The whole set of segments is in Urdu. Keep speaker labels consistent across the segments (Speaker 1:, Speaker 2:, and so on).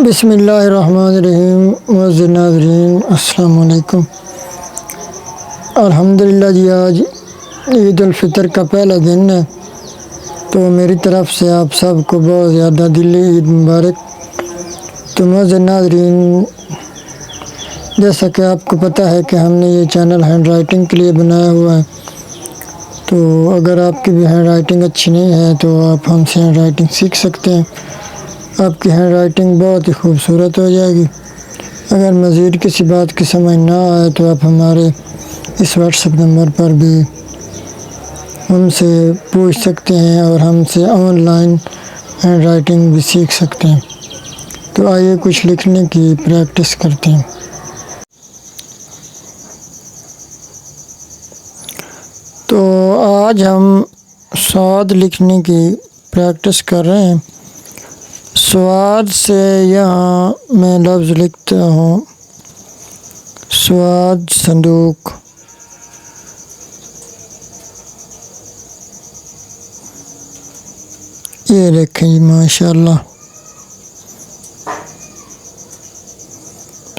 Speaker 1: بسم اللہ الرحمن الرحیم معزز ناظرین السلام علیکم۔ الحمدللہ جی آج عید الفطر کا پہلا دن ہے، تو میری طرف سے آپ سب کو بہت زیادہ دلی عید مبارک۔ تو معزز ناظرین، جیسا کہ آپ کو پتہ ہے کہ ہم نے یہ چینل ہینڈ رائٹنگ کے لیے بنایا ہوا ہے، تو اگر آپ کی بھی ہینڈ رائٹنگ اچھی نہیں ہے تو آپ ہم سے ہینڈ رائٹنگ سیکھ سکتے ہیں۔ آپ کی ہینڈ رائٹنگ بہت ہی خوبصورت ہو جائے گی۔ اگر مزید کسی بات کی سمجھ نہ آئے تو آپ ہمارے اس واٹس ایپ نمبر پر بھی ہم سے پوچھ سکتے ہیں اور ہم سے آن لائن ہینڈ رائٹنگ بھی سیکھ سکتے ہیں۔ تو آئیے کچھ لکھنے کی پریکٹس کرتے ہیں۔ تو آج ہم سواد لکھنے کی پریکٹس کر رہے ہیں۔ سواد سے یہاں میں لفظ لکھتا ہوں سواد صندوق۔ یہ دیکھیں جی ماشاءاللہ،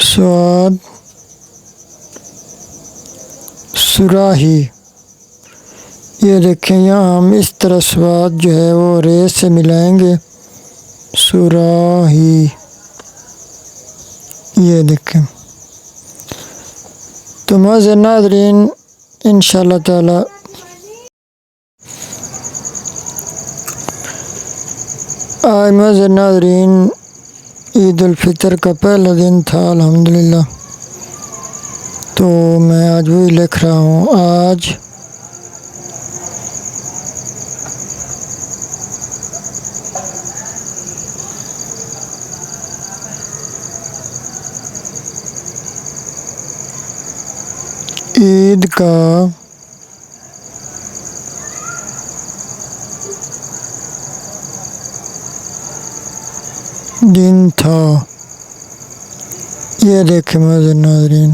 Speaker 1: سواد سراہی۔ یہ دیکھیں یہاں ہم اس طرح سواد جو ہے وہ رے سے ملائیں گے، سراہی۔ یہ دیکھیں۔ تو معزز ناظرین انشاءاللہ تعالی آج معزز ناظرین عید الفطر کا پہلا دن تھا الحمدللہ، تو میں آج وہی لکھ رہا ہوں۔ آج عید کا دن تھا۔ یہ دیکھیں معزز ناظرین،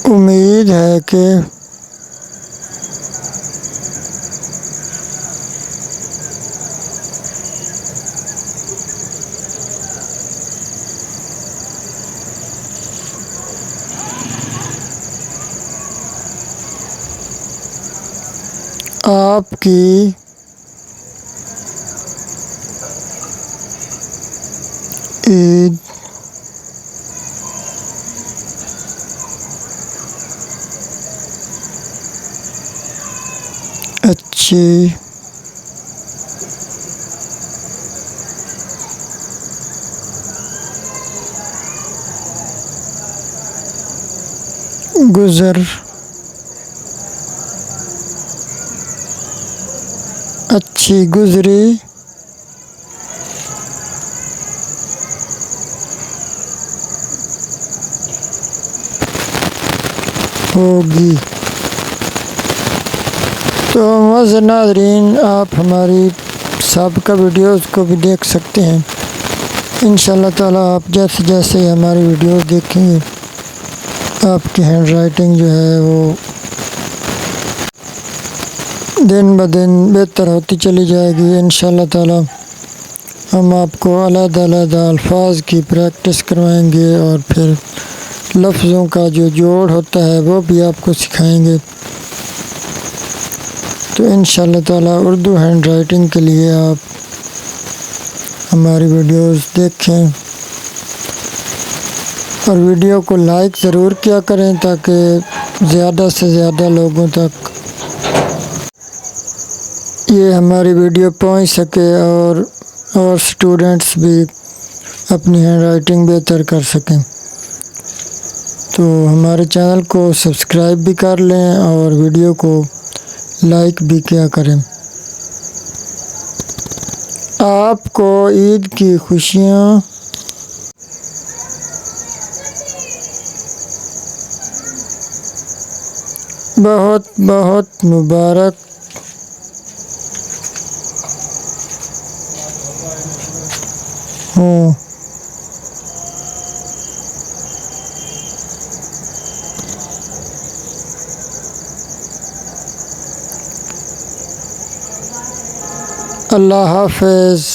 Speaker 1: امید ہے کہ آپ کی عید اچھی گزری ہوگی۔ تو معزز ناظرین آپ ہماری سابقہ ویڈیوز کو بھی دیکھ سکتے ہیں۔ انشاءاللہ تعالی آپ جیسے جیسے ہماری ویڈیوز دیکھیں گے آپ کی ہینڈ رائٹنگ جو ہے وہ دن بدن بہتر ہوتی چلی جائے گی۔ انشاءاللہ تعالی ہم آپ کو علیحدہ علیحدہ الفاظ کی پریکٹس کروائیں گے اور پھر لفظوں کا جو جوڑ ہوتا ہے وہ بھی آپ کو سکھائیں گے۔ تو انشاءاللہ تعالی اردو ہینڈ رائٹنگ کے لیے آپ ہماری ویڈیوز دیکھیں اور ویڈیو کو لائک ضرور کیا کریں تاکہ زیادہ سے زیادہ لوگوں تک یہ ہماری ویڈیو پہنچ سکے اور سٹوڈنٹس بھی اپنی ہینڈ رائٹنگ بہتر کر سکیں۔ تو ہمارے چینل کو سبسکرائب بھی کر لیں اور ویڈیو کو لائک بھی کیا کریں۔ آپ کو عید کی خوشیاں بہت بہت مبارک۔ ہوں۔ اللہ حافظ۔